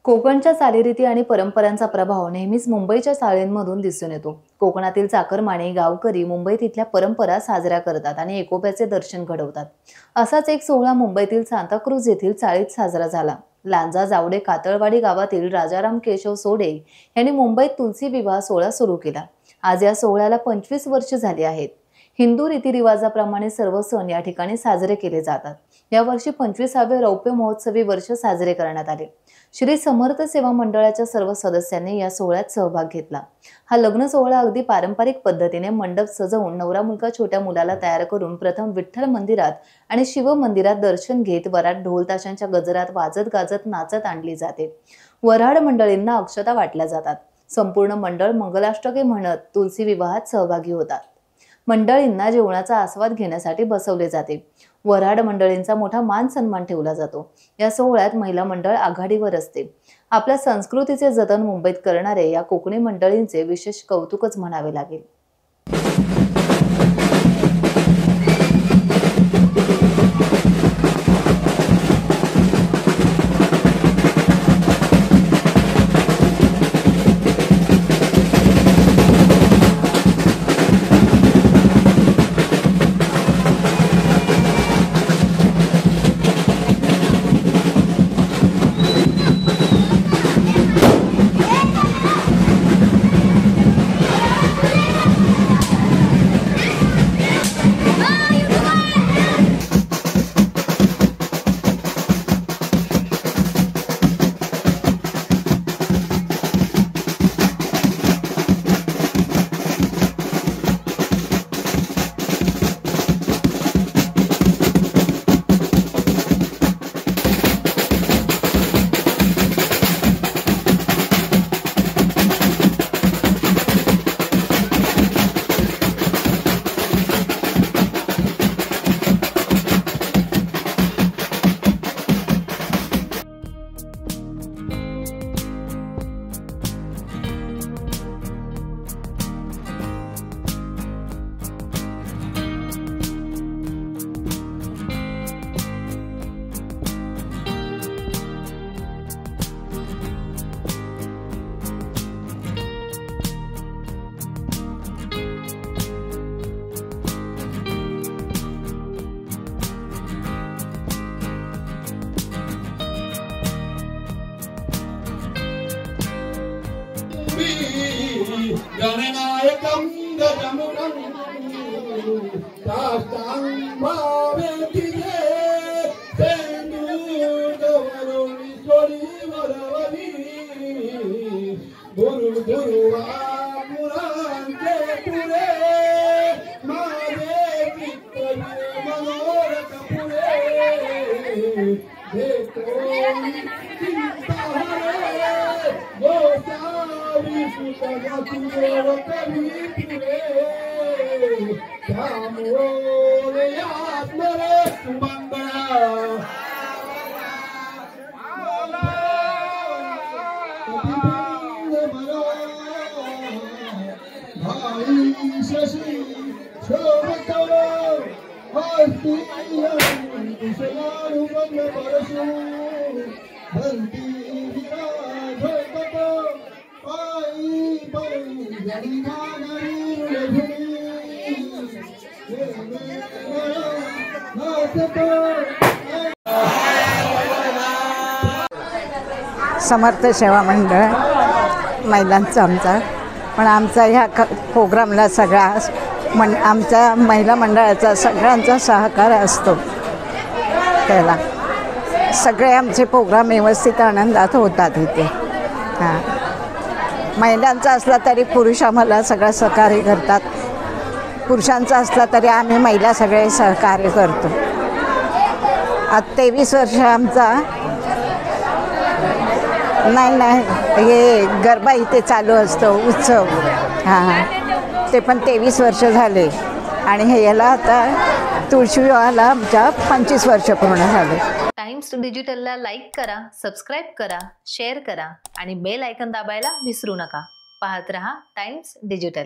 कोकणच्या चालीरीती आणि परंपरांचा प्रभाव नेहमीच मुंबईच्या चाळींमधून दिसून येतो। कोकणातील चाकरमानी गावकरी मुंबईत इथल्या परंपरा साजऱ्या करतात आणि एकोप्याचे दर्शन घडवतात। असाच एक सोहळा मुंबईतील सांताक्रूज येथील चाळीत साजरा झाला। लांजा जावडे कातळवाडी गावातील राजाराम केशव सोडे यांनी मुंबईत तुलसी विवाह सोहळा सुरू केला। आज या सोहळ्याला 25 वर्ष झाली आहेत। हिंदू रीतिरिवाजाप्रमाणे सर्व सण या ठिकाणी साजरे केले जातात। यावर्षी 25वे रौप्य महोत्सवी वर्ष साजरे करण्यात आले। श्री समर्थ सेवा मंडळाच्या सर्व सदस्यांनी या सोहळ्यात सहभाग घेतला। हा लग्न सोहळा अगदी पारंपरिक पद्धतीने मंडप सजवून नवरा मुलगा छोट्या मुलाला तयार करून प्रथम विठ्ठल मंदिरात आणि शिव मंदिरात दर्शन घेत वरात ढोल ताशांच्या गजरात वाजत गाजत नाचत आणली जाते। वऱ्हाड मंडळींना अक्षता वाटल्या जातात। संपूर्ण मंडळ मंगलाष्टके म्हणत तुलसी विवाहात सहभागी होतात। मंडळींना जेवणाचा आस्वाद घेण्यासाठी बसवले जाते। वऱ्हाड मंडळींचा मोठा मान सन्मान ठेवला जातो। या सोहळ्यात महिला मंडळ आघाडीवर असते। आपल्या संस्कृतीचे जतन मुंबईत करणारे या कोकणी मंडळींचे विशेष कौतुकच म्हणावे लागेल। गणनायकं गजमुखं तास्तां भावेतिजे सेन्दूरवरुणीश्वरी वरवरी गुरुवा पुरांचे पुरे माझे चित्तविरे मनोरथ पुरे देखो चिंता हरे गोसावी सुतगतिरेव कवी पुरे श्यामोरे आत्मरे सुमंगला भाई शशि शोभतो हस्ती कुशलानु बंद परशु धरती विराजतो पाई परी जड़ी नागरी समर्थ सेवा मंडळ महिलांचा आमचा पण आमचा ह्या प्रोग्रामला सगळा आमच्या महिला मंडळाचा सगळ्यांचा सहकार असतो। त्याला सगळे आमचे प्रोग्राम व्यवस्थित आनंदात होतात इथे। हां, महिलांचा असला तरी पुरुष आम्हाला सगळं सहकार्य करतात, पुरुषांचा असला तरी आम्ही महिला सगळे सहकार्य करतो। आज 23 वर्ष आमचा नाही हे गरबा इथे चालू असतो उत्सव। हां, ते पण 23 वर्ष झाले आणि हे याला आता तुळशी विवाहाला आमच्या 25 वर्ष पूर्ण झाले। टाइम्स डिजिटलला लाईक करा, सबस्क्राइब करा, शेअर करा आणि बेल आयकॉन दाबायला विसरू नका। पाहत रहा टाइम्स डिजिटल।